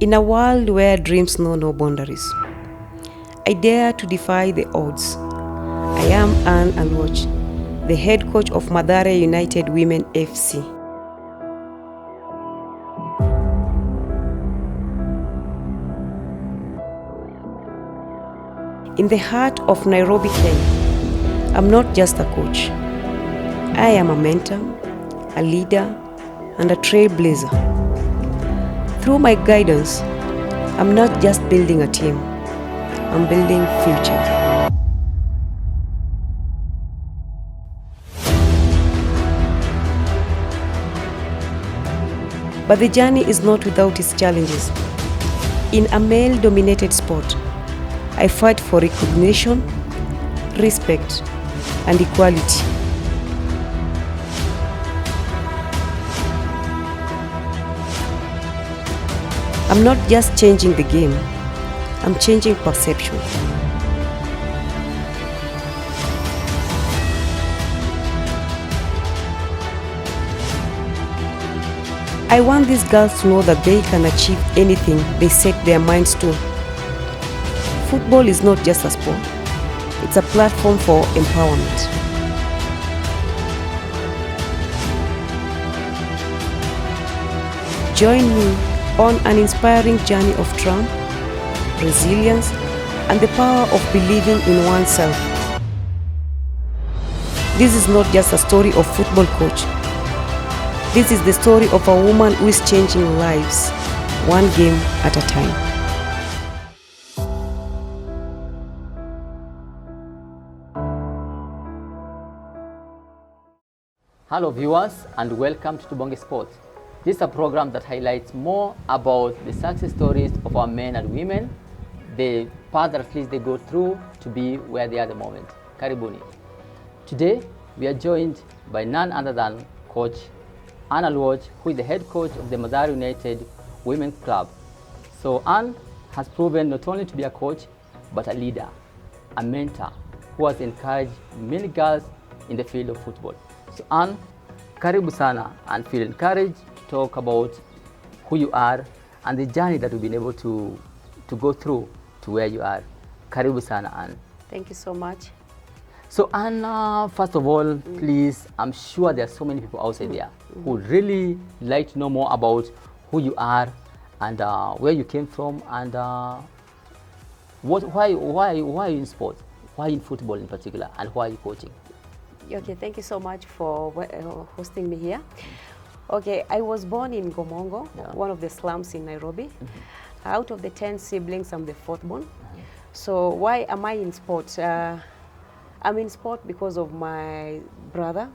In a world where dreams know no boundaries, I dare to defy the odds. I am Ann Aluoch, the head coach of Mathare United Women FC. In the heart of Nairobi, Kenya, I'm not just a coach. I am a mentor, a leader, and a trailblazer. Through my guidance, I'm not just building a team, I'm building future. But the journey is not without its challenges. In a male-dominated sport, I fight for recognition, respect, and equality. I'm not just changing the game, I'm changing perception. I want these girls to know that they can achieve anything they set their minds to. Football is not just a sport, it's a platform for empowerment. Join me on an inspiring journey of triumph, resilience, and the power of believing in oneself. This is not just a story of football coach. This is the story of a woman who is changing lives, one game at a time. Hello viewers and welcome to Tubonge Sports. This is a program that highlights more about the success stories of our men and women, the path that at least they go through to be where they are at the moment. Karibuni. Today we are joined by none other than Coach Ann Aluoch, who is the head coach of the Mathare United Women's Club. So Ann has proven not only to be a coach, but a leader, a mentor, who has encouraged many girls in the field of football. So Ann, karibu sana, and feel encouraged to talk about who you are and the journey that you've been able to go through to where you are. Karibu sana, Ann. Thank you so much. So Ann, first of all, please, I'm sure there are so many people outside there who would really like to know more about who you are and where you came from and why are you in sports? Why in football in particular, and why are you coaching? Okay, thank you so much for hosting me here. Okay, I was born in Gomongo, one of the slums in Nairobi. Out of the 10 siblings, I'm the fourth born. So why am I in sport? I'm in sport because of my brother.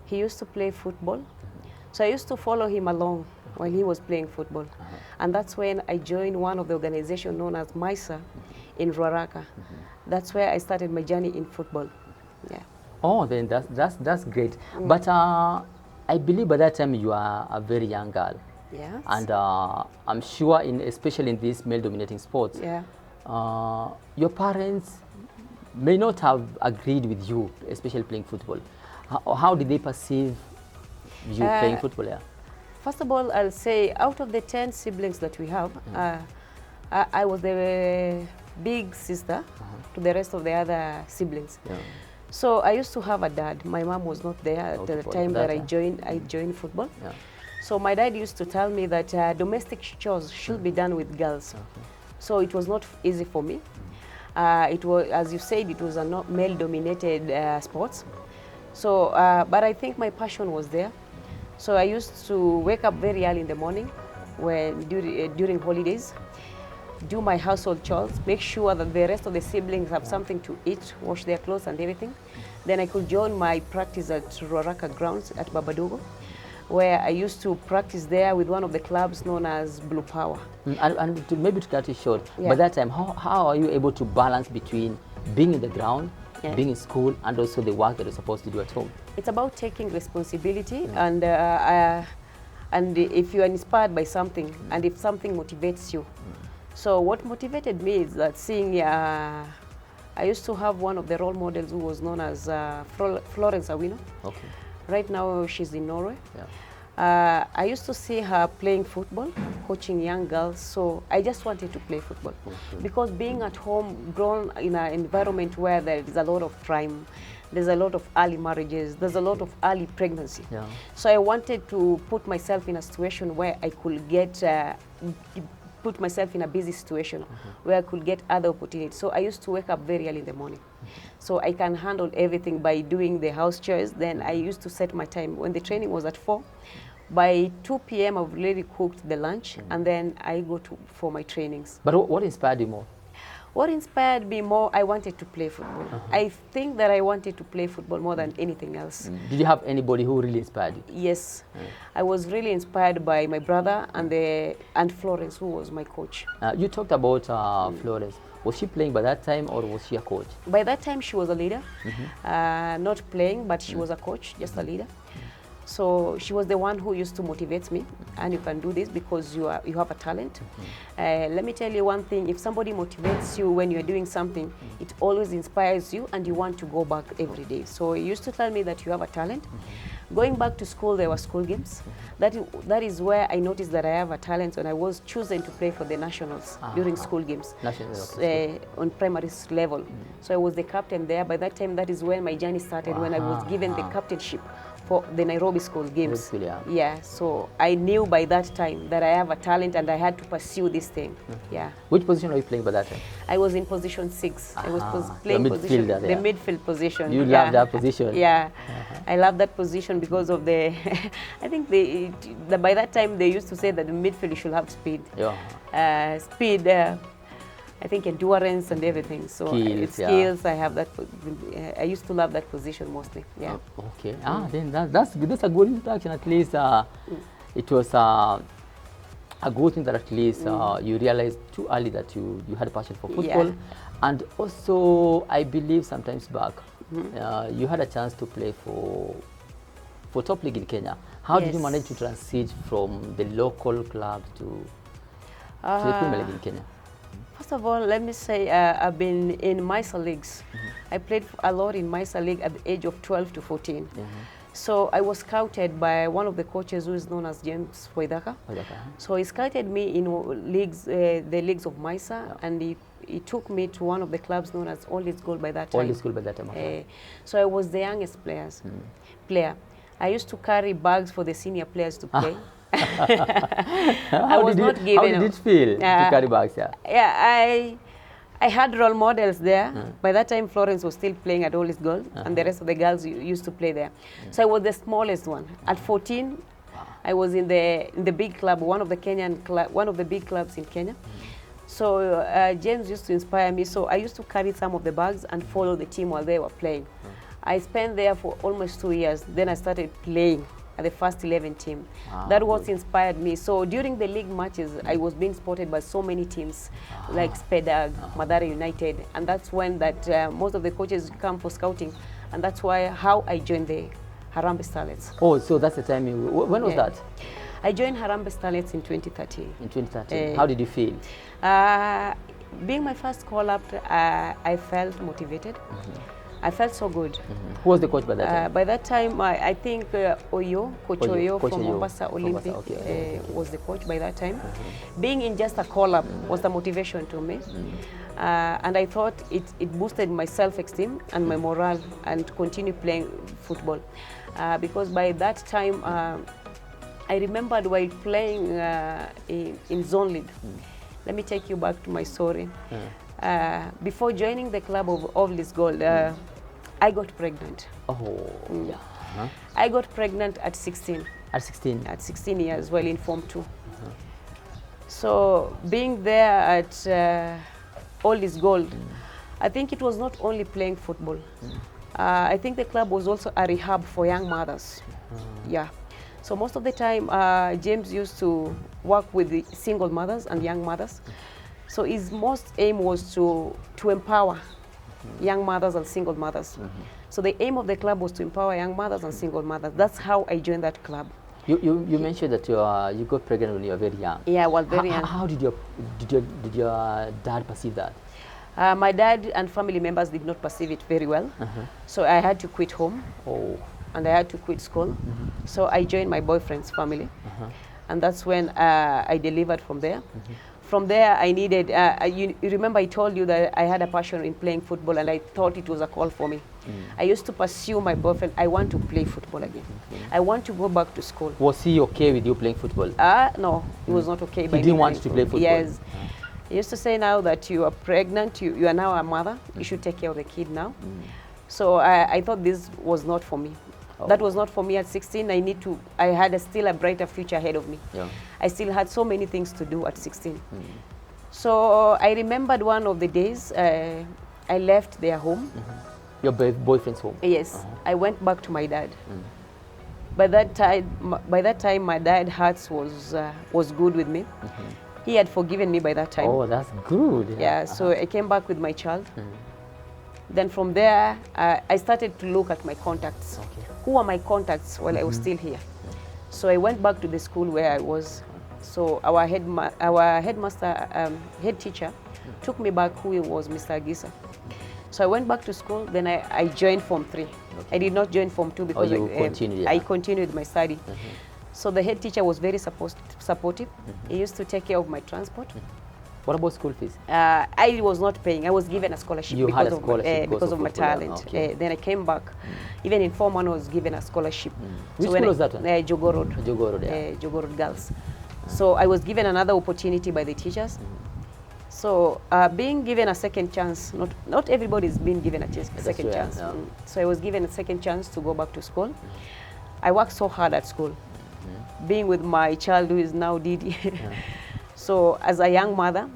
He used to play football. So I used to follow him along while he was playing football. And that's when I joined one of the organizations known as MISA in Ruaraka. That's where I started my journey in football. Yeah. Oh, then that's great. But I believe by that time you are a very young girl. Yes. And I'm sure, especially in these male-dominating sports, your parents may not have agreed with you, especially playing football. How did they perceive you playing football? Yeah. First of all, I'll say out of the 10 siblings that we have, I was the big sister to the rest of the other siblings. Yeah. So I used to have a dad. My mom was not there at the time that I joined football. Yeah. So my dad used to tell me that domestic chores should be done with girls. So it was not easy for me. It was, as you said, it was a male-dominated sport. So, but I think my passion was there. So I used to wake up very early in the morning during holidays, do my household chores, make sure that the rest of the siblings have something to eat, wash their clothes and everything. Then I could join my practice at Ruaraka grounds at Babadogo, where I used to practice there with one of the clubs known as Blue Power. And maybe to cut it short, by that time, how are you able to balance between being in the ground, being in school, and also the work that you're supposed to do at home? It's about taking responsibility and if you are inspired by something and if something motivates you. So what motivated me is that seeing, I used to have one of the role models who was known as Florence Awino. Okay. Right now she's in Norway. I used to see her playing football, coaching young girls, so I just wanted to play football. Because being at home, grown in an environment where there is a lot of crime, there's a lot of early marriages, there's a lot of early pregnancy. Yeah. So I wanted to put myself in a situation where I could get, put myself in a busy situation where I could get other opportunities. So I used to wake up very early in the morning. So I can handle everything by doing the house chores. Then I used to set my time. When the training was at 4, by 2 p.m. I've already cooked the lunch, and then I go for my trainings. But what inspired you more? What inspired me more, I wanted to play football. I think that I wanted to play football more than anything else. Did you have anybody who really inspired you? Yes. I was really inspired by my brother and Florence, who was my coach. You talked about Florence. Was she playing by that time, or was she a coach? By that time, she was a leader. Not playing, but she was a coach, just a leader. So she was the one who used to motivate me, and you can do this because you have a talent. Let me tell you one thing, if somebody motivates you when you're doing something, it always inspires you and you want to go back every day. So he used to tell me that you have a talent. Going back to school, there were school games. That is where I noticed that I have a talent, and I was chosen to play for the nationals during school games on primary level. So I was the captain there. By that time, that is when my journey started, when I was given the captainship for the Nairobi school games. Yeah, so I knew by that time that I have a talent and I had to pursue this thing. Yeah. Which position were you playing by that time? I was in position 6. I was playing the midfield position. You love that position? Yeah, I love that position because of the, I think by that time they used to say that the midfield should have speed. Yeah. Speed, I think endurance and everything. So skills, I have that. I used to love that position mostly. Yeah. Okay. Then that's good. That's a good introduction. At least it was a good thing that at least you realized too early that you had a passion for football. Yeah. And also, I believe sometimes back, you had a chance to play for top league in Kenya. How did you manage to transit from the local club to the Premier League in Kenya? First of all, let me say I've been in Mathare leagues. I played a lot in Mathare league at the age of 12 to 14. So I was scouted by one of the coaches who is known as James Waidaka. So he scouted me in leagues, the leagues of Mathare, and he took me to one of the clubs known as All Is Gold by that time. All Is Gold by that time. So I was the youngest player. I used to carry bags for the senior players to play. How did it feel to carry bags? Yeah, I had role models there. By that time, Florence was still playing at All Is Gold, and the rest of the girls used to play there. So I was the smallest one. At 14, I was in the big club, one of the big clubs in Kenya. So James used to inspire me. So I used to carry some of the bags and follow the team while they were playing. I spent there for almost 2 years. Then I started playing at the first 11 team. That was inspired me. So during the league matches, I was being spotted by so many teams like Spedag, Mathare United, and that's when most of the coaches come for scouting, and that's how I joined the Harambee Starlets. Oh, so that's the time when was that? I joined Harambee Starlets in 2013. In 2013. How did you feel? Being my first call-up, I felt motivated. I felt so good. Who was the coach by that time? By that time, I think Coach Oyo from Mombasa Olympic was the coach by that time. Being in just a call-up was the motivation to me. And I thought it boosted my self-esteem and my morale and continue playing football. Because by that time, I remembered while playing in Zone League. Let me take you back to my story. Before joining the club of All Is Gold, I got pregnant. I got pregnant at 16. At 16? At 16 years, well in Form 2. So being there at All Is Gold, I think it was not only playing football. I think the club was also a rehab for young mothers. Yeah. So most of the time, James used to work with the single mothers and young mothers. So his most aim was to empower young mothers and single mothers. So the aim of the club was to empower young mothers and single mothers. That's how I joined that club. You mentioned that you got pregnant when you were very young. Yeah, well, very young. How did your dad perceive that? My dad and family members did not perceive it very well. So I had to quit home. and I had to quit school. So I joined my boyfriend's family. And that's when I delivered from there. From there, I needed, you remember I told you that I had a passion in playing football, and I thought it was a call for me. I used to pursue my boyfriend. I want to play football again. I want to go back to school. Was he okay with you playing football? No, he was not okay. He didn't want to play football? Yes. He used to say, now that you are pregnant, you are now a mother, you should take care of the kid now. So I thought this was not for me. That was not for me at 16. I had still a brighter future ahead of me. I still had so many things to do at 16. So I remembered one of the days I left their home. Your boyfriend's home? Yes. I went back to my dad. By that time, my dad's heart was good with me. He had forgiven me by that time. Oh, that's good. Yeah, so I came back with my child. Then from there, I started to look at my contacts. Who are my contacts while I was still here? So I went back to the school where I was. So our head teacher took me back, who was Mr. Agisa. So I went back to school, then I joined Form 3. I did not join Form 2 because I continued my study. So the head teacher was very supportive. He used to take care of my transport. What about school fees? I was not paying. I was given a scholarship because of my talent. Then I came back. Even in Form 1, I was given a scholarship. Which school was that one? Jogorod. Jogorod, yeah. Jogorod Girls. So I was given another opportunity by the teachers. So being given a second chance, not everybody is being given a second chance. So I was given a second chance to go back to school. I worked so hard at school, being with my child who is now Didi. So as a young mother,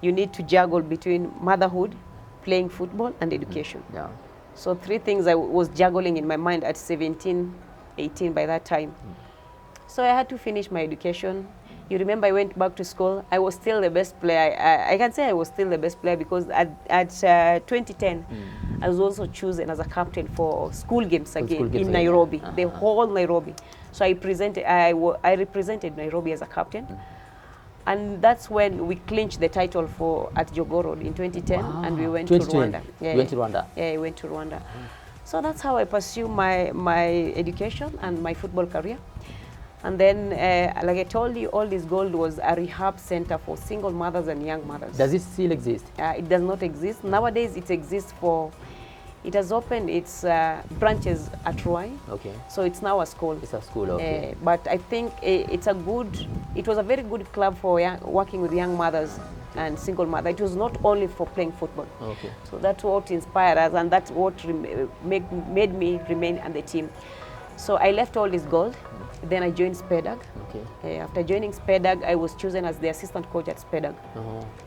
you need to juggle between motherhood, playing football, and education. So 3 things I was juggling in my mind at 17, 18 by that time. So I had to finish my education. You remember I went back to school. I was still the best player. I can say I was still the best player because at 2010, I was also chosen as a captain for school games again in Nairobi, the whole Nairobi. So I represented Nairobi as a captain. And that's when we clinched the title at Jogorod in 2010, and we went to Rwanda. You went to Rwanda? Yeah, I went to Rwanda. So that's how I pursue my education and my football career. And then, like I told you, all this gold was a rehab center for single mothers and young mothers. Does it still exist? It does not exist. Nowadays, it exists it has opened its branches at Ruai. So it's now a school. It's a school, okay. But I think it was a very good club for working with young mothers and single mothers. It was not only for playing football. So that's what inspired us, and that's what made me remain on the team. So I left all this gold. Then I joined SPEDAG. After joining SPEDAG, I was chosen as the assistant coach at SPEDAG.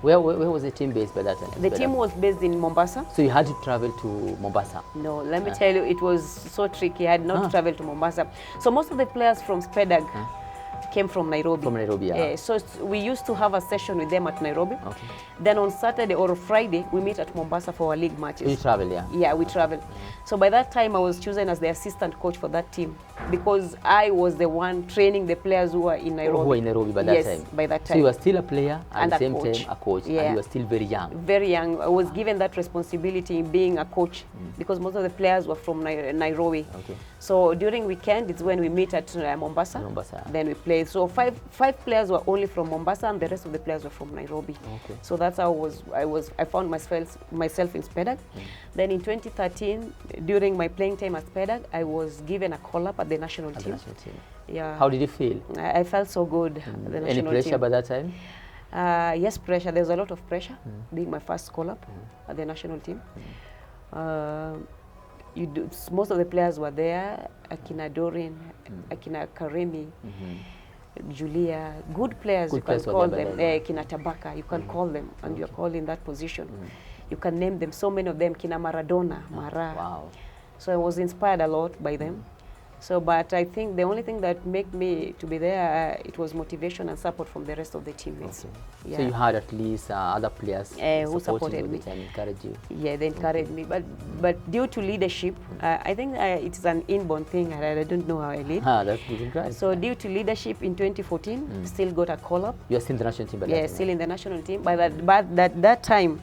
Where was the team based by that time? The team was based in Mombasa. So you had to travel to Mombasa? No, let me tell you, it was so tricky. I had not traveled to Mombasa. So most of the players from SPEDAG came from Nairobi. From Nairobi, yeah. So we used to have a session with them at Nairobi. Then on Saturday or Friday, we meet at Mombasa for our league matches. You travel, yeah? Yeah, we travel. So by that time, I was chosen as the assistant coach for that team because I was the one training the players who were in Nairobi. Who were in Nairobi by that time? Yes, by that time. So you were still a player and at the same time a coach, and you were still very young. Very young. I was given that responsibility in being a coach because most of the players were from Nairobi. So during weekend, it's when we meet at Mombasa. Then we play. So five players were only from Mombasa, and the rest of the players were from Nairobi. So that's how I found myself in SPEDAG. Then in 2013, during my playing time at SPEDAG, I was given a call-up at the national team. Yeah. How did you feel? I felt so good at the national team. Any pressure by that time? Yes, pressure. There was a lot of pressure being my first call-up at the national team. Most of the players were there, Akina Dorin, Akina Karemi, Julia, good players, you can call them, Kina Tabaka, you can call them, and you're called in that position. You can name them, so many of them, Kina Maradona, Mara. Wow. So I was inspired a lot by them. So, but I think the only thing that made me to be there, it was motivation and support from the rest of the teammates. Yeah. So you had at least other players who supported me and encouraged you. Yeah, they encouraged me. But due to leadership, I think it's an inborn thing. I don't know how I lead. That's good. So due to leadership in 2014, still got a call-up. You're still in the national team by that time? Yeah, still in the national team. But that time,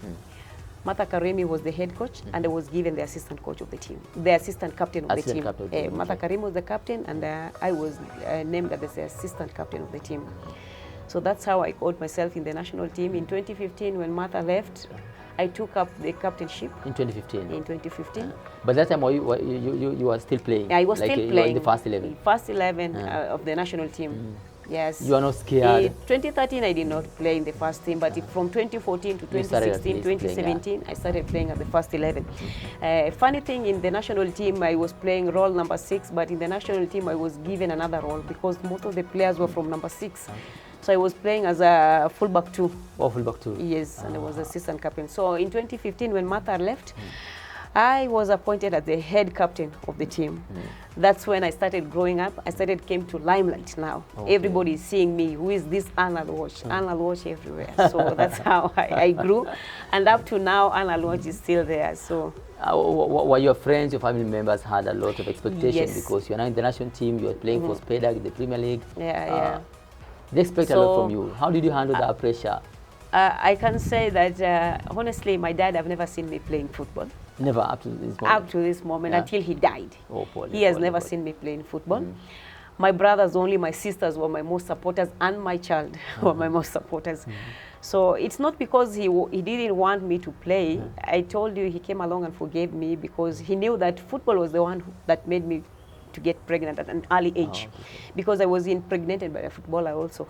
Mathare was the head coach, and I was given the assistant coach of the team, the assistant captain of the team. Mathare was the captain, and I was named as the assistant captain of the team. So that's how I got myself in the national team. In 2015, when Martha left, I took up the captainship. In 2015? In 2015. But that time you were still playing? I was still playing. You were in the first 11? First 11 of the national team. Yes. You are not scared? In 2013, I did not play in the first team, but from 2014 to 2016, 2017, I started playing at the first 11. Funny thing, in the national team, I was playing role number 6, but in the national team, I was given another role because most of the players were from number 6. So I was playing as a fullback 2. Oh, fullback 2. Yes, and I was assistant captain. So in 2015, when Mathare left, I was appointed as the head captain of the team. That's when I started growing up. Came to limelight now. Okay. Everybody is seeing me. Who is this Ann Aluoch? Ann Aluoch everywhere. So that's how I grew. And up to now, Ann Aluoch is still there. So. Were your friends, your family members had a lot of expectations because you're now in the national team, you're playing for Spedag in the Premier League. Yeah. They expect a lot from you. How did you handle that pressure? I can say that, honestly, my dad, I've never seen me playing football. Never up to this moment? Up to this moment, until he died. Oh, he has never seen me playing football. My brothers only, my sisters were my most supporters, and my child were my most supporters. So it's not because he didn't want me to play. I told you he came along and forgave me because he knew that football was the one that made me to get pregnant at an early age, because I was impregnated by a footballer also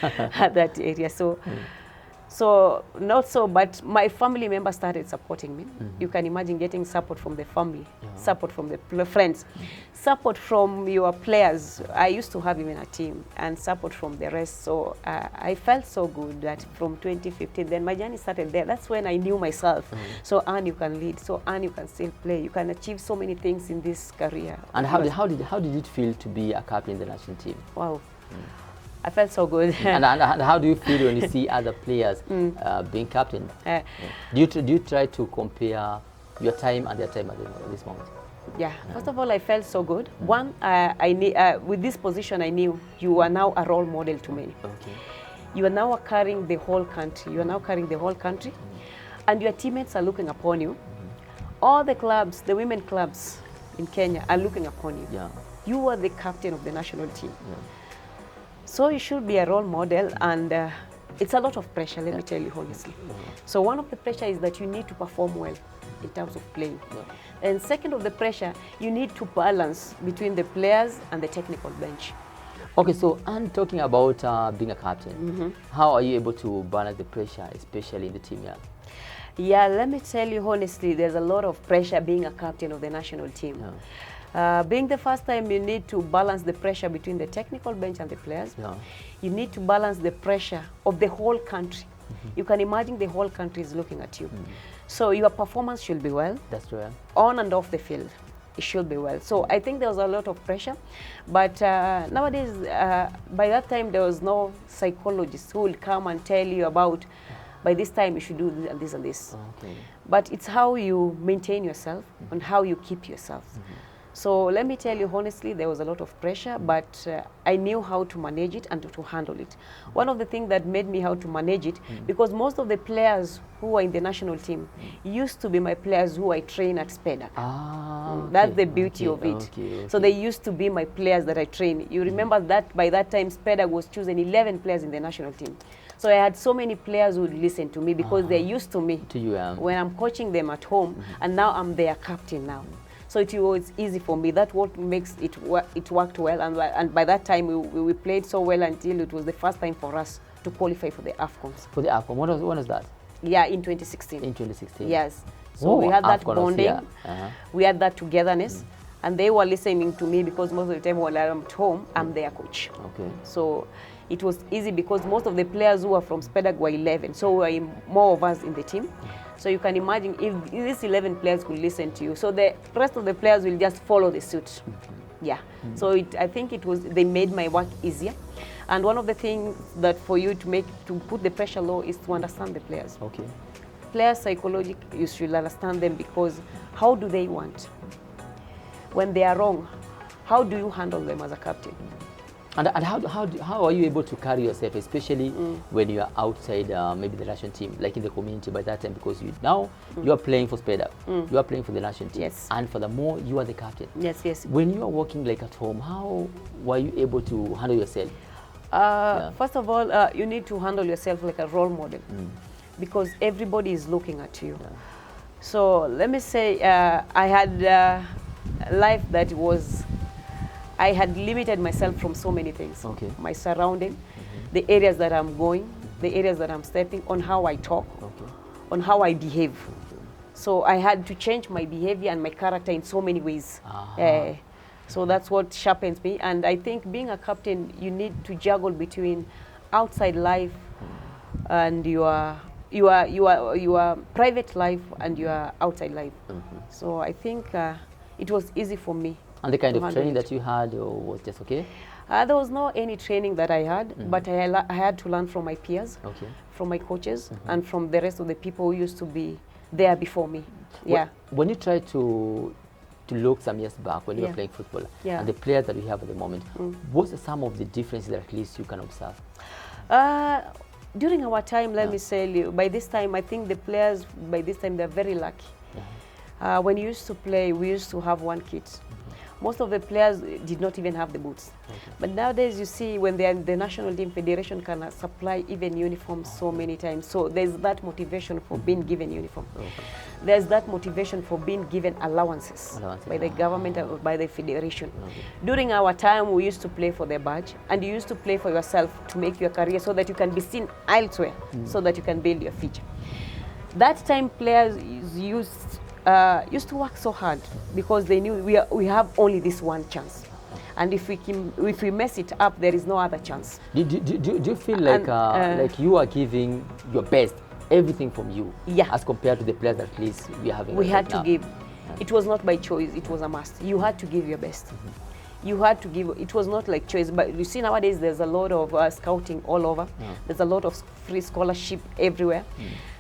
at that area. So not so, but my family members started supporting me. You can imagine getting support from the family, support from the friends, support from your players. I used to have even a team, and support from the rest. So I felt so good that from 2015, then my journey started there. That's when I knew myself. So Ann, you can lead. So Ann, you can still play. You can achieve so many things in this career. And how did it feel to be a captain in the national team? Wow. I felt so good. and how do you feel when you see other players being captain? Do you try to compare your time and their time at this moment? Yeah. First of all, I felt so good. One, with this position, I knew you are now a role model to many. Okay. You are now carrying the whole country. You are now carrying the whole country, and your teammates are looking upon you. All the clubs, the women clubs in Kenya, are looking upon you. Yeah. You are the captain of the national team. So you should be a role model, and it's a lot of pressure, let me tell you honestly. So one of the pressure is that you need to perform well in terms of playing. And second of the pressure, you need to balance between the players and the technical bench. Okay, so I'm talking about being a captain. How are you able to balance the pressure, especially in the team? Yeah, let me tell you honestly, there's a lot of pressure being a captain of the national team. Being the first time, you need to balance the pressure between the technical bench and the players. You need to balance the pressure of the whole country. You can imagine the whole country is looking at you. So your performance should be well. That's true. On and off the field, it should be well. So I think there was a lot of pressure. But nowadays, by that time, there was no psychologist who will come and tell you about, by this time, you should do this and this and this. But it's how you maintain yourself and how you keep yourself. So let me tell you honestly, there was a lot of pressure, but I knew how to manage it and to handle it. One of the things that made me how to manage it, because most of the players who are in the national team used to be my players who I train at Spedag. That's the beauty of it. So they used to be my players that I train. You remember that by that time Spedag was choosing 11 players in the national team. So I had so many players who would listen to me because they're used to me when I'm coaching them at home, and now I'm their captain now. So it was easy for me. That's what makes it worked well. And by that time, we played so well until it was the first time for us to qualify for the AFCONs. For the AFCON? When was that? Yeah, in 2016. In 2016? Yes. So we had that AFCON bonding. We had that togetherness. And they were listening to me because most of the time when I'm at home, I'm their coach. Okay. So it was easy because most of the players who were from Spedag were 11. So we were more of us in the team. So you can imagine if these 11 players could listen to you, so the rest of the players will just follow the suit. So I think they made my work easier. And one of the things that for you to put the pressure low is to understand the players. Okay. Players psychologically, you should understand them, because how do they want? When they are wrong, how do you handle them as a captain? And how are you able to carry yourself, especially when you are outside maybe the national team, like in the community by that time, because you are playing for Speda, you are playing for the national team, Yes. and furthermore, you are the captain. Yes, yes. When you are working like at home, how were you able to handle yourself? First of all, you need to handle yourself like a role model because everybody is looking at you. Yeah. So let me say, I had a life that was, I had limited myself from so many things. Okay. My surrounding, the areas that I'm going, the areas that I'm stepping, on how I talk, on how I behave. So I had to change my behavior and my character in so many ways. So that's what sharpens me. And I think being a captain, you need to juggle between outside life and your private life and your outside life. So I think it was easy for me. And the kind of training that you had was just okay? There was no any training that I had, but I had to learn from my peers, from my coaches, and from the rest of the people who used to be there before me. Yeah. When you try to look some years back when you were playing football and the players that we have at the moment, what are some of the differences that at least you can observe? During our time, let me say, by this time, I think the players, by this time, they're very lucky. When you used to play, we used to have one kit. Most of the players did not even have the boots. But nowadays, you see, when they are in the national team, federation can supply even uniforms so many times. So there's that motivation for being given uniform. There's that motivation for being given allowances by the government or by the federation. During our time, we used to play for the badge, and you used to play for yourself to make your career so that you can be seen elsewhere, so that you can build your future. That time, players used to work so hard because they knew we have only this one chance, and if we mess it up, there is no other chance. Do you feel like like you are giving your best, everything from you, as compared to the players that at least we are having? We had to give. It was not by choice; it was a must. You had to give your best. You had to give. It was not like choice, but you see nowadays there's a lot of scouting all over. There's a lot of free scholarship everywhere.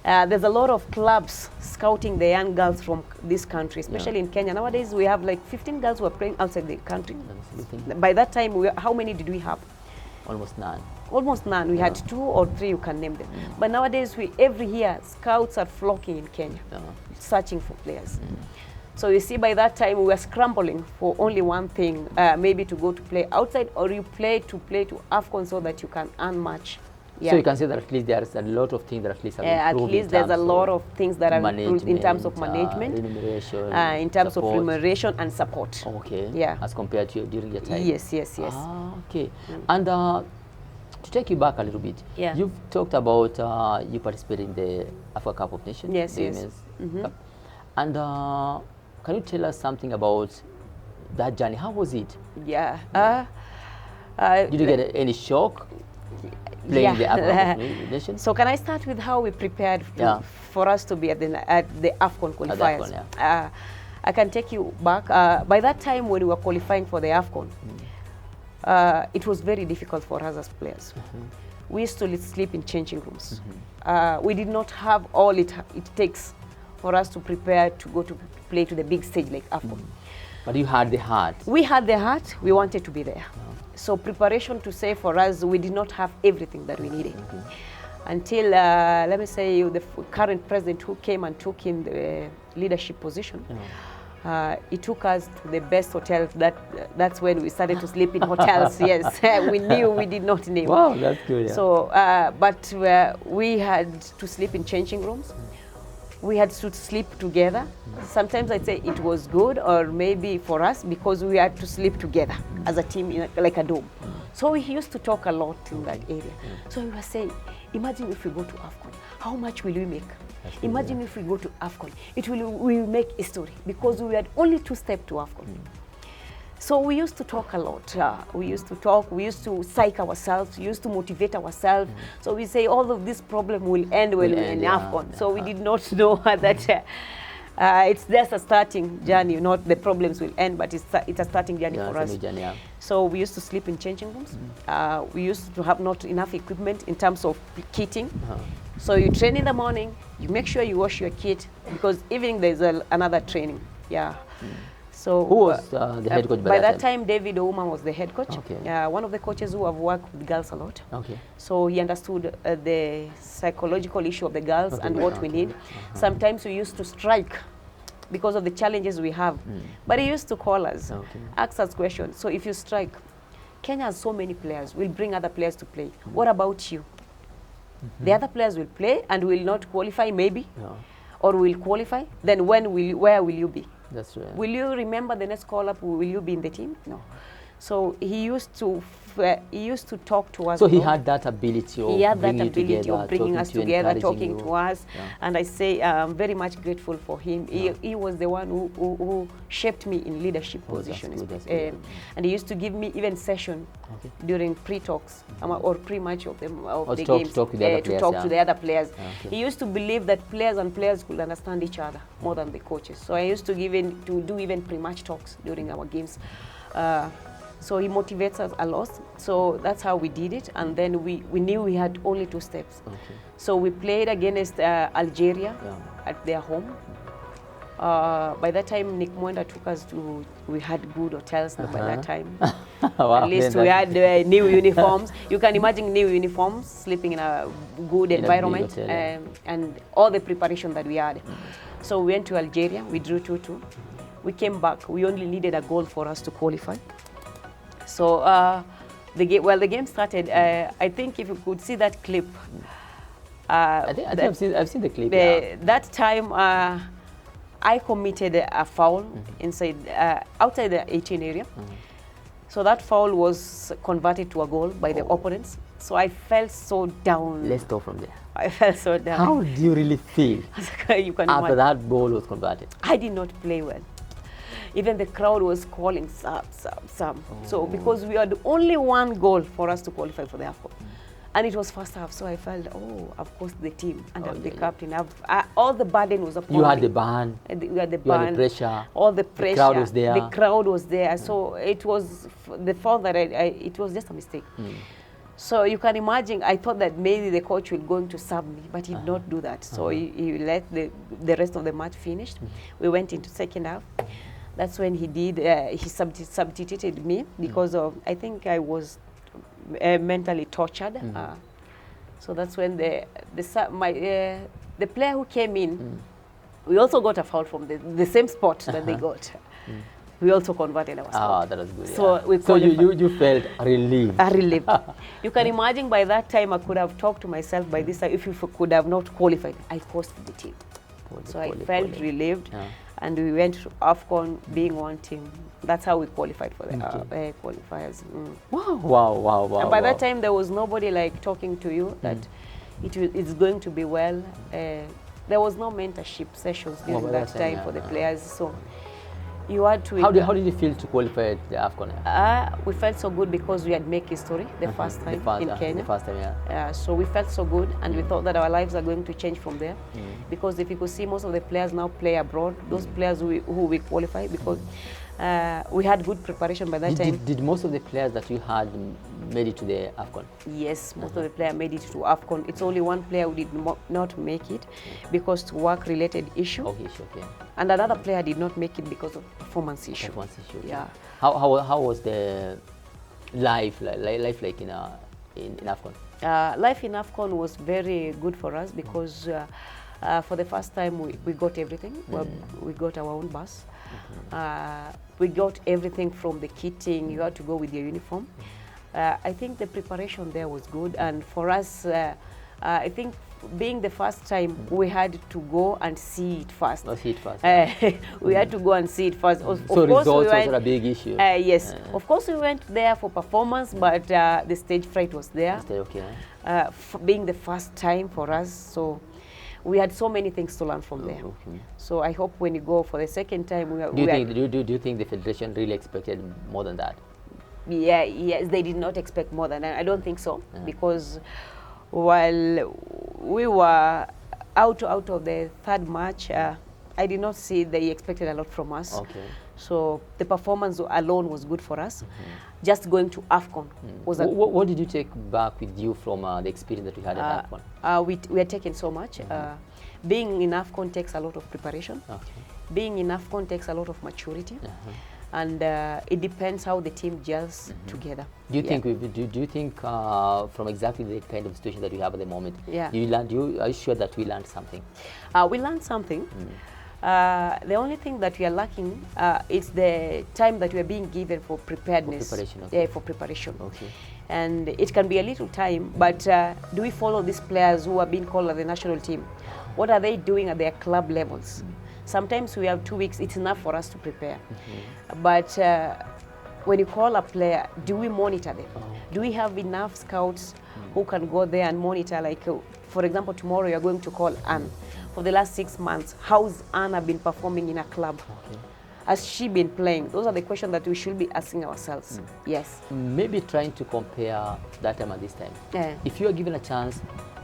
There's a lot of clubs scouting the young girls from this country, especially in Kenya. Nowadays, we have like 15 girls who are playing outside the country. By that time, how many did we have? Almost none. Almost none. We had 2 or 3, you can name them. But nowadays, every year, scouts are flocking in Kenya, searching for players. So you see, by that time, we were scrambling for only one thing, maybe to go to play outside, or you play to AFCON so that you can earn much. So you can say that at least there's a lot of things that at least have improved. At least there's a lot of things that are improved in terms of management, remuneration, in terms of remuneration and support. Okay. Yeah. As compared to during your time. Yes. Okay. And to take you back a little bit, you've talked about you participated in the Africa Cup of Nations. Yes. Cup. And can you tell us something about that journey? How was it? Yeah. Did you get any shock playing the Africa Cup of Nations? So can I start with how we prepared for us to be at the AFCON qualifiers? I can take you back. By that time when we were qualifying for the AFCON, it was very difficult for us as players. We used to sleep in changing rooms. We did not have all it takes for us to prepare to go to play to the big stage like AFCON. But you had the heart. We had the heart. We wanted to be there. So preparation to say for us, we did not have everything that we needed. Until, let me say, the current president who came and took in the leadership position, he took us to the best hotels. That's when we started to sleep in hotels. Yes, we knew, we did not know. Wow, that's good. So, but we had to sleep in changing rooms. We had to sleep together. Sometimes I'd say it was good, or maybe for us, because we had to sleep together as a team, like a dome. So we used to talk a lot in that area. So we were saying, imagine if we go to AFCON, how much will we make? Imagine if we go to AFCON, we will make history, because we had only 2 steps to AFCON. So we used to talk a lot. We used to talk, we used to psych ourselves, we used to motivate ourselves. So we say all of this problem will end when we in AFCON. So we did not know that it's just a starting journey, not the problems will end, but it's a starting journey for us. So we used to sleep in changing rooms. We used to have not enough equipment in terms of kitting. So you train in the morning, you make sure you wash your kit, because evening there's another training. So who was the head coach by that time? David Ouma was the head coach. Okay. One of the coaches who have worked with girls a lot. Okay. So he understood the psychological issue of the girls and what we need. Sometimes we used to strike because of the challenges we have. But he used to call us, ask us questions. So if you strike, Kenya has so many players. We'll bring other players to play. What about you? The other players will play and will not qualify maybe, or will qualify. Then where will you be? That's right. Will you remember the next call-up? Will you be in the team? No. So he used to talk to us. So he had that ability of bringing us together, talking to us. And I say I'm very much grateful for him. He was the one who shaped me in leadership positions. And he used to give me even session during pre-talks or pre-match of the games to talk to the other players. He used to believe that players could understand each other more than the coaches. So I used to do even pre-match talks during our games. So he motivates us a lot. So that's how we did it. And then we knew we had only 2 steps. So we played against Algeria at their home. By that time, Nick Mwenda took us to, we had good hotels by that time. At least we had new uniforms. You can imagine new uniforms, sleeping in a good environment, and all the preparation that we had. So we went to Algeria, we drew 2-2. We came back, we only needed a goal for us to qualify. So the game started. I think if you could see that clip. I think I've seen the clip. That time, I committed a foul outside the 18 area. So that foul was converted to a goal by the opponents. So I felt so down. Let's go from there. I felt so down. How do you really feel after that ball was converted? I did not play well. Even the crowd was calling Sam. So because we had only 1 goal for us to qualify for the AFCON. And it was first half, so I felt, of course, the team and the captain. All the burden was upon me. You had the band. We had the band. You had the pressure. All the pressure. The crowd was there. The crowd was there. So it was the fault that it was just a mistake. So you can imagine, I thought that maybe the coach was going to sub me, but he did not do that. So he let the rest of the match finish. We went into second half. That's when he did, he substituted me because of, I think I was mentally tortured. So that's when the player who came in, we also got a foul from the same spot that they got. We also converted our spot. That was good. So, you felt relieved. Relieved. You can imagine by that time I could have talked to myself by this time, if you could have not qualified, I cost the team. So I felt relieved. And we went to AFCON being one team. That's how we qualified for the qualifiers. Wow. And by that time, there was nobody like talking to you that it's going to be well. There was no mentorship sessions during that time for the players. So you had to... How did you feel to qualify the AFCON? We felt so good because we had made history the first time in Kenya. The first time, so we felt so good, and we thought that our lives are going to change from there. Because if you could see, most of the players now play abroad, those players who we qualify, because we had good preparation by that time. Did most of the players that you had made it to the AFCON? Yes, most of the players made it to AFCON. It's only one player who did not make it because to work-related issue. And another player did not make it because of performance issue. Yeah. How was the life like in AFCON? Life in AFCON was very good for us because for the first time we got everything. We got our own bus. We got everything from the kitting. You had to go with your uniform. I think the preparation there was good, and for us, I think being the first time, we had to go and see it first. We had to go and see it first. So results was a big issue. Yes, of course we went there for performance, but the stage fright was there. Being the first time for us, so we had so many things to learn from there. So I hope when you go for the second time, do you think the federation really expected more than that? Yes, they did not expect more than that. I don't think so, because while we were out of the third match, I did not see they expected a lot from us. So the performance alone was good for us. Just going to AFCON was a... What did you take back with you from the experience that you had at AFCON? We had taken so much. Being in AFCON takes a lot of preparation. being in AFCON takes a lot of maturity. And it depends how the team gels together. Do you think do you think from exactly the kind of situation that we have at the moment, Yeah. are you sure that we learned something? We learned something. The only thing that we are lacking is the time that we are being given for preparedness. For preparation, okay. Yeah, for preparation. Okay. And it can be a little time, but do we follow these players who are being called at the national team? What are they doing at their club levels? Sometimes we have 2 weeks, it's enough for us to prepare. But when you call a player, do we monitor them? Do we have enough scouts who can go there and monitor? Like, for example, tomorrow you're going to call Ann. For the last 6 months, how's Anna been performing in a club? Has she been playing? Those are the questions that we should be asking ourselves. Yes. Maybe trying to compare that time and this time. Yeah. If you are given a chance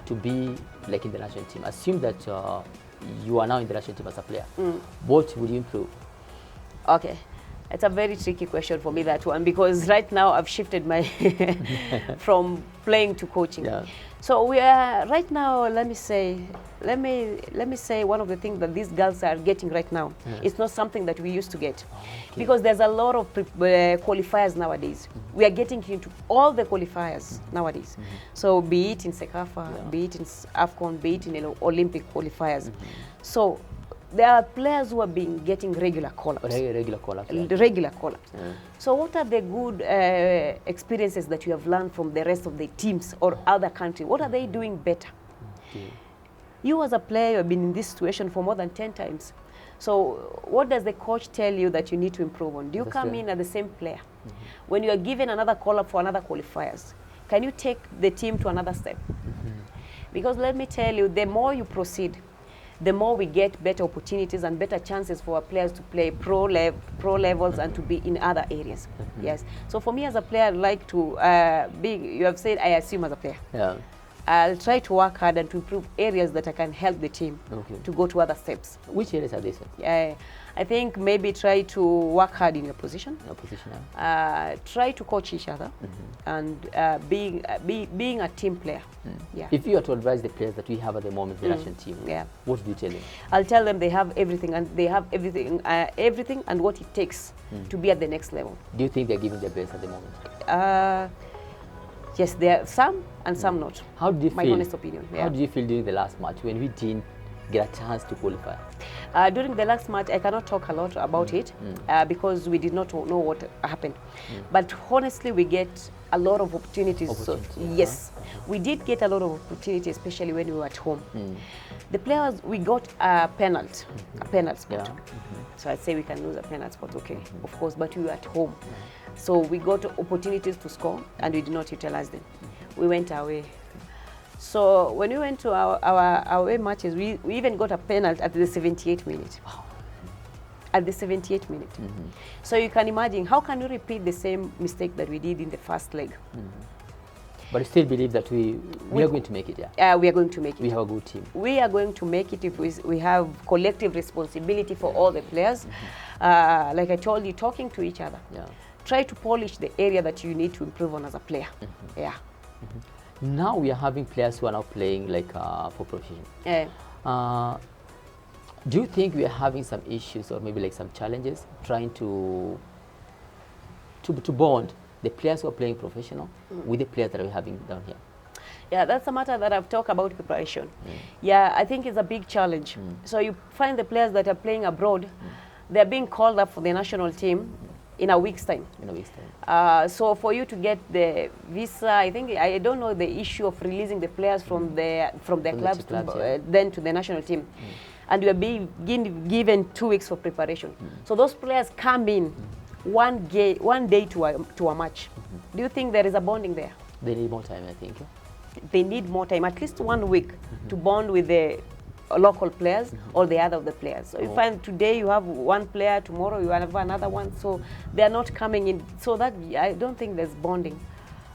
to be like in the national team, assume that you are now in the national team as a player, what would you improve? Okay. It's a very tricky question for me, that one, because right now I've shifted my from playing to coaching. Yeah. So we are right now, let me say one of the things that these girls are getting right now, it's not something that we used to get. Because there's a lot of qualifiers nowadays. We are getting into all the qualifiers nowadays. So be it in Sekafa, be it in AFCON, be it in Olympic qualifiers. So there are players who are getting regular call-ups. Regular call-ups. Regular call-ups. So what are the good experiences that you have learned from the rest of the teams or other countries? What are they doing better? You as a player, you have been in this situation for more than 10 times. So what does the coach tell you that you need to improve on? Do you come in as the same player? When you are given another call-up for another qualifiers, can you take the team to another step? Because let me tell you, the more you proceed, the more we get better opportunities and better chances for our players to play pro levels and to be in other areas. Yes. So for me as a player, I'd like to you have said I assume as a player. Yeah. I'll try to work hard and to improve areas that I can help the team to go to other steps. Which areas are these? I think maybe try to work hard in your position. Try to coach each other and being a team player. Yeah. If you are to advise the players that we have at the moment, the Russian team, what do you tell them? I'll tell them they have everything, and they have everything and what it takes to be at the next level. Do you think they're giving their best at the moment? Yes, there are some and some not. How did you feel? My honest opinion. How did you feel during the last match when we didn't get a chance to qualify? During the last match, I cannot talk a lot about it because we did not know what happened. But honestly, we get a lot of opportunities. Yes, we did get a lot of opportunities, especially when we were at home. The players, we got a penalty spot. So I'd say we can lose a penalty spot, of course, but we were at home. So we got opportunities to score and we did not utilize them. We went away. So when we went to our away matches, we even got a penalty at the 78th minute. At the 78th minute. So you can imagine, how can we repeat the same mistake that we did in the first leg? But you still believe that we are going to make it, we are going to make it. We have a good team. We are going to make it if we have collective responsibility for all the players. Like I told you, talking to each other. Try to polish the area that you need to improve on as a player. Now we are having players who are now playing like for profession. Do you think we are having some issues or maybe like some challenges trying to bond the players who are playing professional with the players that we're having down here? Yeah, that's a matter that I've talked about preparation. Yeah, I think it's a big challenge. So you find the players that are playing abroad, they're being called up for the national team in a week's time. So for you to get the visa, I don't know the issue of releasing the players from their clubs then to the national team. And we are being given 2 weeks for preparation. So those players come in one day to a match. Do you think there is a bonding there? They need more time, I think. They need more time, at least 1 week to bond with the local players or the other of the players. So you find today you have one player, tomorrow you have another one, so they are not coming in. So that I don't think there's bonding.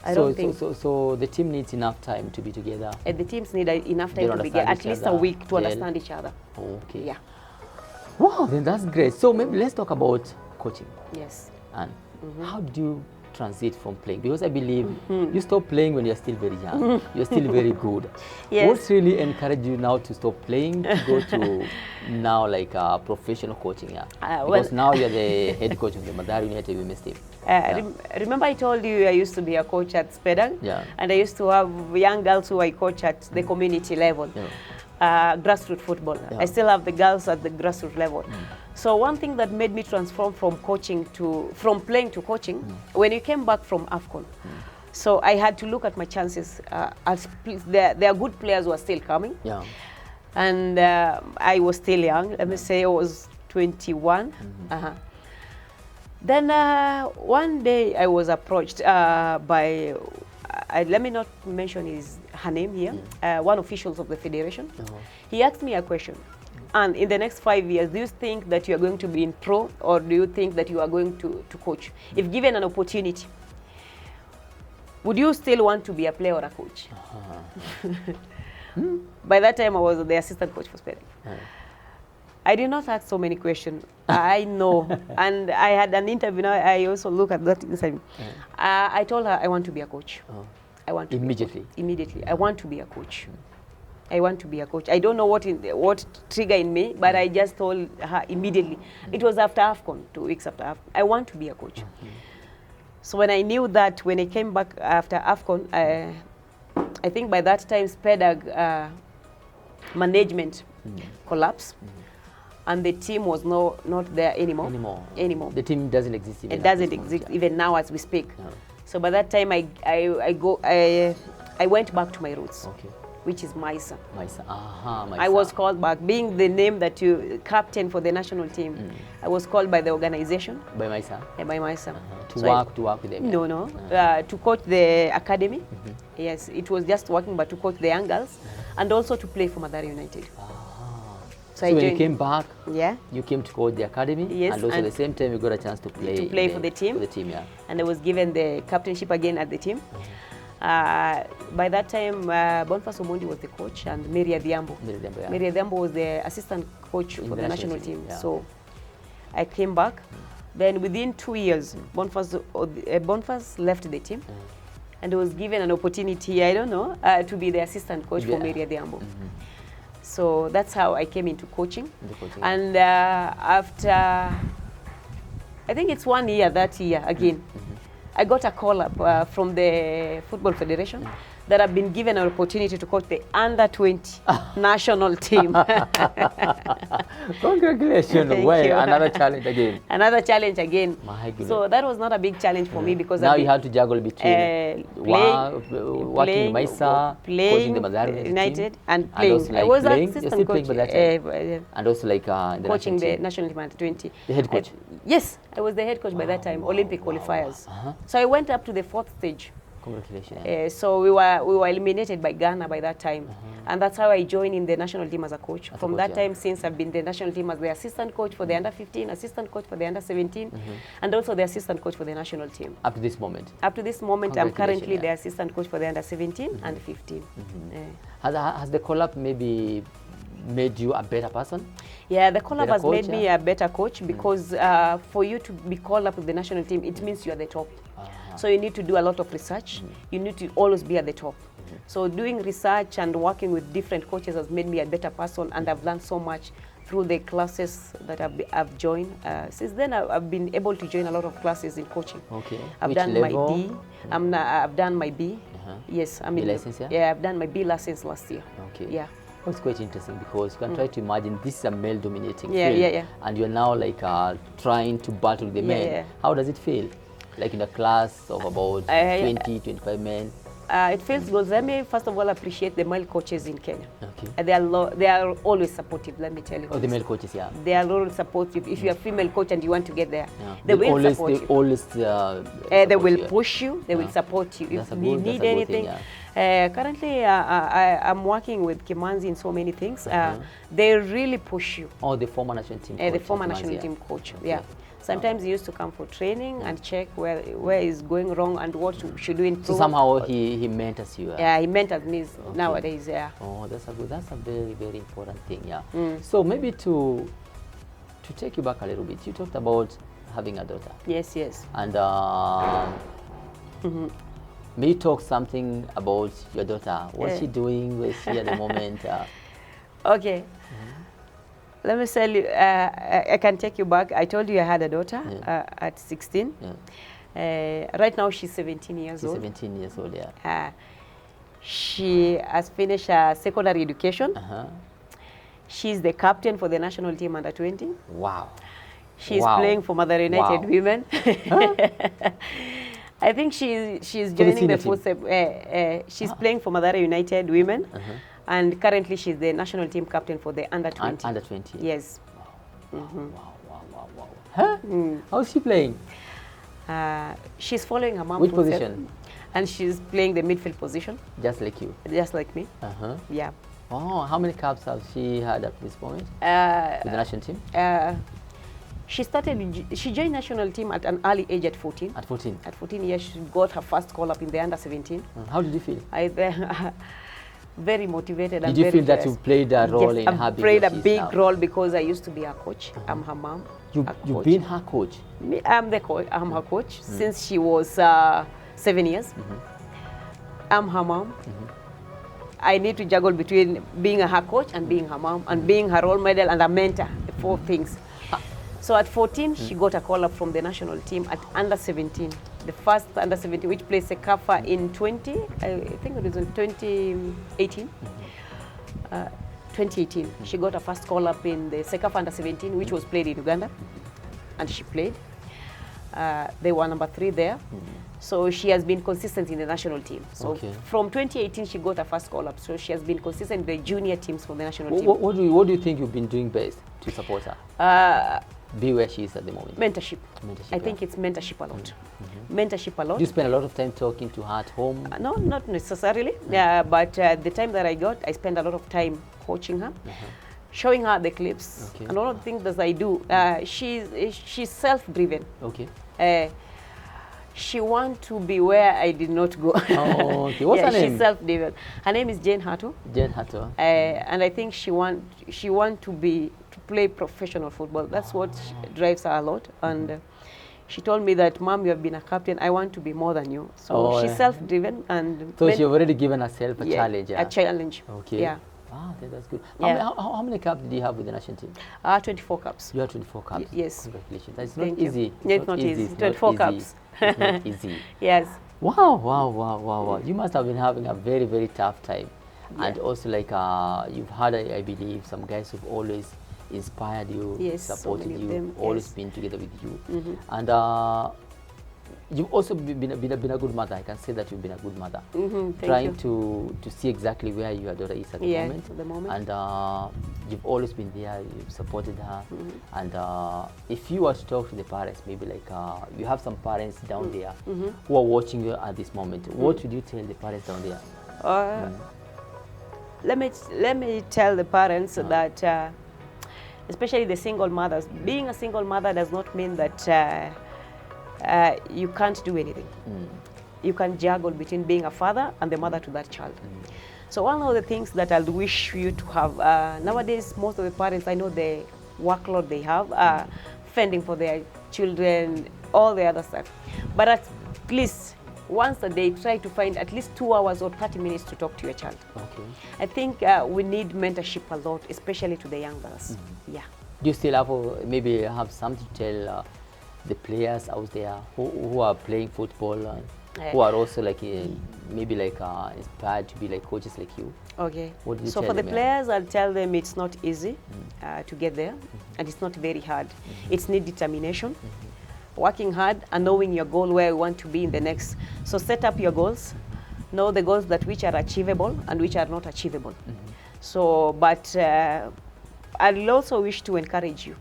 So the team needs enough time to be together. The teams need enough time to be together, at least a week to understand each other. Okay. Yeah. Wow, then that's great. So maybe let's talk about coaching. Yes. And how do you transit from playing? Because I believe you stop playing when you're still very young. You're still very good. Yes. What's really encouraged you now to stop playing, to go to now like professional coaching? Yeah, well, because now you're the head coach of the Mathare United women's team. Remember I told you I used to be a coach at Spedang, and I used to have young girls who I coach at the community level, grassroots football. I still have the girls at the grassroots level. So one thing that made me transform from playing to coaching, when you came back from AFCON, so I had to look at my chances. As there are good players who are still coming, and I was still young. Let me say I was 21. Then one day I was approached by, let me not mention her name here, one officials of the federation. He asked me a question. And in the next 5 years, do you think that you are going to be in pro, or do you think that you are going to coach? If given an opportunity, would you still want to be a player or a coach? By that time, I was the assistant coach for Spain. I did not ask so many questions. I know. And I had an interview. Now I also look at that inside. I told her I want to be a coach. I want to immediately. Immediately. I want to be a coach. I want to be a coach. I don't know what triggered in me, but I just told her immediately. It was after AFCON, 2 weeks after AFCON. I want to be a coach. So when I knew that, when I came back after AFCON, I think by that time SPEDAG management collapsed, and the team was not there anymore. The team doesn't exist even. It doesn't exist even now as we speak. So by that time I went back to my roots. Which is Maisa. Maisa. I was called back, being the name that you captain for the national team. I was called by the organization. By Maisa. By Maisa. To work with them. No. To coach the academy. Yes, it was just working, but to coach the young girls, and also to play for Mathare United. So when you came back, you came to coach the academy, and also at the same time you got a chance to play for the team. For the team, And I was given the captainship again at the team. By that time, Boniface Omondi was the coach, and Mary Adhiambo. Mary Adhiambo was the assistant coach for the national team. So I came back. Then within 2 years, Boniface left the team, and was given an opportunity, I don't know, to be the assistant coach for Mary Adhiambo. So that's how I came into coaching. And after, I think it's 1 year that year again, I got a call up from the Football Federation that I've been given an opportunity to coach the under-20 national team. Congratulations. Well, another challenge again. Another challenge again. My goodness. So that was not a big challenge for me, because now you had to juggle between working in Maisa, coaching the Mathare United, and playing. Also, like, I was playing. assistant coach. And also like coaching the national team under 20. The head coach? Yes, I was the head coach by that time, Olympic qualifiers. So I went up to the 4th stage. Congratulations. So we were eliminated by Ghana by that time, and that's how I joined in the national team as a coach. From that time, since I've been the national team as the assistant coach for the under-15, assistant coach for the under-17, and also the assistant coach for the national team. Up to this moment? Up to this moment, I'm currently the assistant coach for the under-17 and 15. Has the collab maybe made you a better person? Yeah, the collab has made me a better coach, because for you to be called up with the national team, it means you are the top. So you need to do a lot of research. You need to always be at the top. So doing research and working with different coaches has made me a better person, and I've learned so much through the classes that I've joined. Since then, I've been able to join a lot of classes in coaching. I've done my D. I've done my B. Yes, I'm in license, yeah, I've done my B license last year. Yeah. It's quite interesting, because you can try to imagine this is a male-dominating field, and you're now like trying to battle the men. How does it feel? Like in a class of about 20, 25 men? It feels good. Let me first of all appreciate the male coaches in Kenya. They are always supportive, let me tell you. The male coaches, They are always supportive. If you're a female coach and you want to get there, they will support you. They will push you, they will support you. If you need anything. Currently, I'm working with Kimanzi in so many things. They really push you. The former national team coach. The former national team coach, Sometimes he used to come for training and check where is going wrong and what should we improve. So somehow he mentors you. Yeah, he mentors me nowadays. Yeah. Oh, that's a very, very important thing. Yeah. So maybe to take you back a little bit, you talked about having a daughter. Yes. And may you talk something about your daughter? What's she doing? Where's she at the moment? Okay. Let me tell you, I can take you back. I told you I had a daughter at 16. Right now she's 17 years old. She's 17 years old, yeah. She has finished her secondary education. She's the captain for the national team under 20. Wow. She's playing for Mathare United Women. I think she's joining the footsteps. She's playing for Mathare United Women. And currently she's the national team captain for the under 20. Under 20? Yes. Wow. Huh? How's she playing? She's following her mom. Which position? And she's playing the midfield position. Just like you? Just like me. Yeah. Oh, how many caps has she had at this moment with the national team? She joined national team at an early age at 14. At 14? At 14 years, she got her first call-up in the under 17. How did you feel? Very motivated. Did you feel that you played a role in her being? I played a big role because I used to be her coach. I'm her mom. You've been her coach? I'm the coach. I'm her coach since she was 7 years. I'm her mom. I need to juggle between being her coach and being her mom and being her role model and a mentor, the 4 things. So at 14, she got a call-up from the national team at under 17. The first under 17, which plays a CAFA in I think it was in 2018. 2018, she got her first call-up in the Sekafa under 17, which was played in Uganda, and she played. They were number 3 there. So she has been consistent in the national team. So from 2018, she got her first call-up. So she has been consistent in the junior teams for the national team. What do you think you've been doing best to support her? Be where she is at the moment. Mentorship. I think it's mentorship a lot. Mentorship a lot. Do you spend a lot of time talking to her at home? No, not necessarily. But the time that I spend a lot of time coaching her, showing her the clips, and all of the things that I do. She's self-driven. She wants to be where I did not go. What's her name? She's self-driven. Her name is Jane Hatto. Jane Hatto. And I think she want to play professional football. That's what drives her a lot. And she told me that, Mom, you have been a captain. I want to be more than you. So she's self-driven. And so she's already given herself a challenge. A challenge. Yeah. Ah, that's good. How many caps did you have with the national team? 24 caps. You have 24 caps? Yes. Congratulations. That's not easy. It's not easy. 24 caps. It's not easy. Yes. Wow. You must have been having a very, very tough time. And also, like, you've had, I believe, some guys who've always inspired you, supported you, always been together with you. And you've also been a good mother. I can say that you've been a good mother. Trying to see exactly where your daughter is at the moment. And you've always been there, you've supported her. And if you were to talk to the parents, maybe like you have some parents down there who are watching you at this moment, what would you tell the parents down there? Let me tell the parents that especially the single mothers, being a single mother does not mean that you can't do anything. You can juggle between being a father and the mother to that child. So one of the things that I'll wish you to have, nowadays most of the parents, I know the workload they have, fending for their children, all the other stuff. But at least once a day, try to find at least 2 hours or 30 minutes to talk to your child. I think we need mentorship a lot, especially to the young girls. Yeah. Do you still have maybe have something to tell the players out there who are playing football and who are also like maybe like inspired to be like coaches like you? What do you so tell for the them, players, I'll tell them it's not easy to get there, and it's not very hard. It's need determination, working hard, and knowing your goal, where you want to be in the next. So set up your goals, know the goals which are achievable and which are not achievable. So, but I'll also wish to encourage you.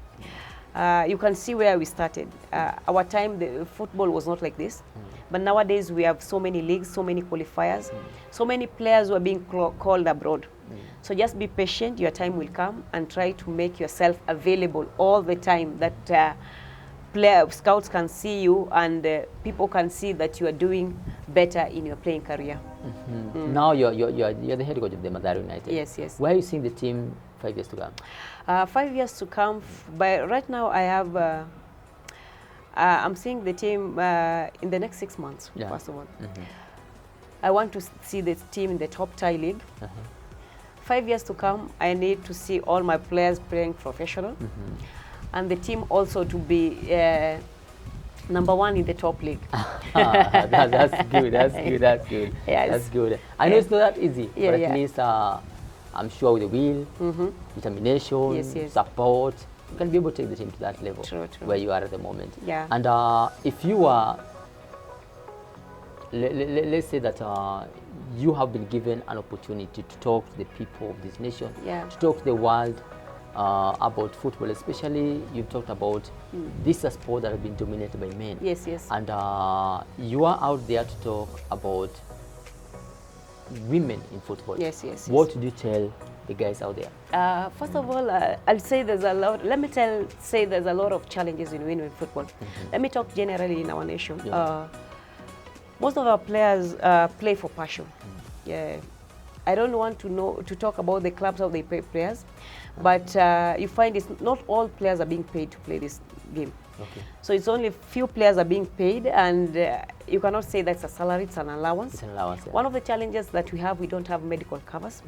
You can see where we started. Our time, the football was not like this. But nowadays we have so many leagues, so many qualifiers, so many players who are being called abroad. So just be patient, your time will come, and try to make yourself available all the time, that scouts can see you and people can see that you are doing better in your playing career. Now you're the head coach of the Mathare United. Yes. Where are you seeing the team 5 years to come? 5 years to come. But right now I have, I'm seeing the team in the next 6 months, first of all. I want to see the team in the top tier league, 5 years to come, I need to see all my players playing professional, and the team also to be #1 in the top league. That's good. That's good. That's good. Yes. That's good. I know it's not that easy, Yeah, but yeah. at least I'm sure with the will, determination, Yes, yes. support, you can be able to take the team to that level True, true. where you are at the moment. Yeah. And if you are, let's say that you have been given an opportunity to talk to the people of this nation, Yeah. to talk to the world about football, especially you've talked about this is a sport that has been dominated by men. Yes, yes. And you are out there to talk about women in football. Yes, yes, yes. What would you tell the guys out there? First of all, I'll say there's a lot. Let me say there's a lot of challenges in women football. Let me talk generally in our nation. Yeah. Most of our players play for passion. Yeah, I don't want to talk about the clubs how they pay players, but you find it's not all players are being paid to play this game. Okay. So it's only few players are being paid, and you cannot say that's a salary, it's an allowance. It's an allowance, yeah. One of the challenges that we don't have medical covers.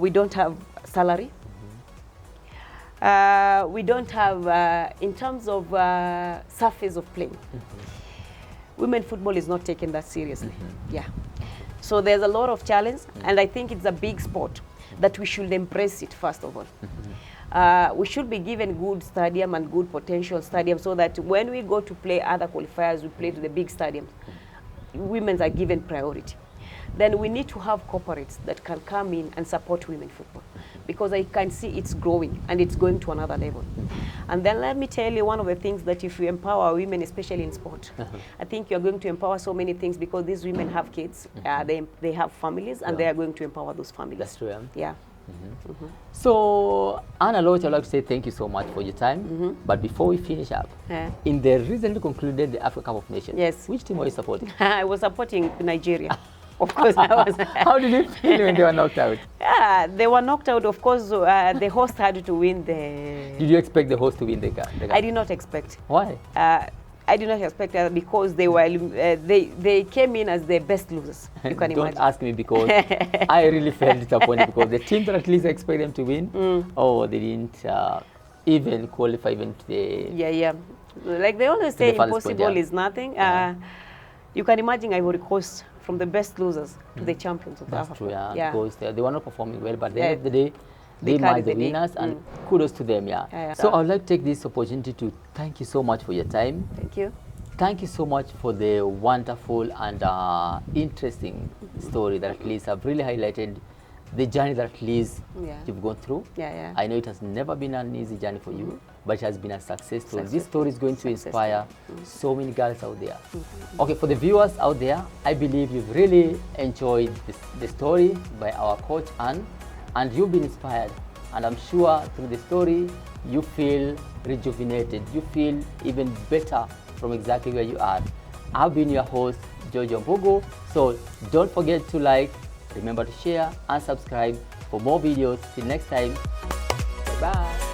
We don't have salary. We don't have, in terms of surface of playing, women football is not taken that seriously. Yeah. So there's a lot of challenge, and I think it's a big sport that we should embrace it, first of all. We should be given good stadium and good potential stadium so that when we go to play other qualifiers, we play to the big stadiums, women are given priority. Then we need to have corporates that can come in and support women football, because I can see it's growing and it's going to another level. And then let me tell you one of the things that if you empower women, especially in sport, I think you're going to empower so many things, because these women have kids, they have families, and they are going to empower those families. That's true. Yeah. So, Ann Aluoch, I'd like to say thank you so much for your time. But before we finish up, in the recently concluded the Africa Cup of Nations, yes, which team were you supporting? I was supporting Nigeria. Of course, I was. How did you feel when they were knocked out? Yeah, they were knocked out. Of course, the host had to win the... Did you expect the host to win the game? I did not expect. Why? I did not expect that, because they were they came in as the best losers. You can imagine. Don't ask me, because I really felt disappointed, because the team that at least I expect them to win, oh, they didn't even qualify even to the... Yeah. Like they always say, impossible is nothing. You can imagine Ivory Coast, from the best losers to the champions of Africa. That's true, yeah. Because they were not performing well, but at the end of the day, they might be the winners, and kudos to them, yeah. So I would like to take this opportunity to thank you so much for your time. Thank you. Thank you so much for the wonderful and interesting story that at least have really highlighted the journey that at least you've gone through. I know it has never been an easy journey for you, but it has been a success story. This story is going to inspire so many girls out there. Okay, for the viewers out there, I believe you've really enjoyed the story by our coach Ann, and you've been inspired. And I'm sure through the story, you feel rejuvenated. You feel even better from exactly where you are. I've been your host, Jojo Mbugu. So don't forget to like, remember to share and subscribe for more videos. Till next time, bye-bye.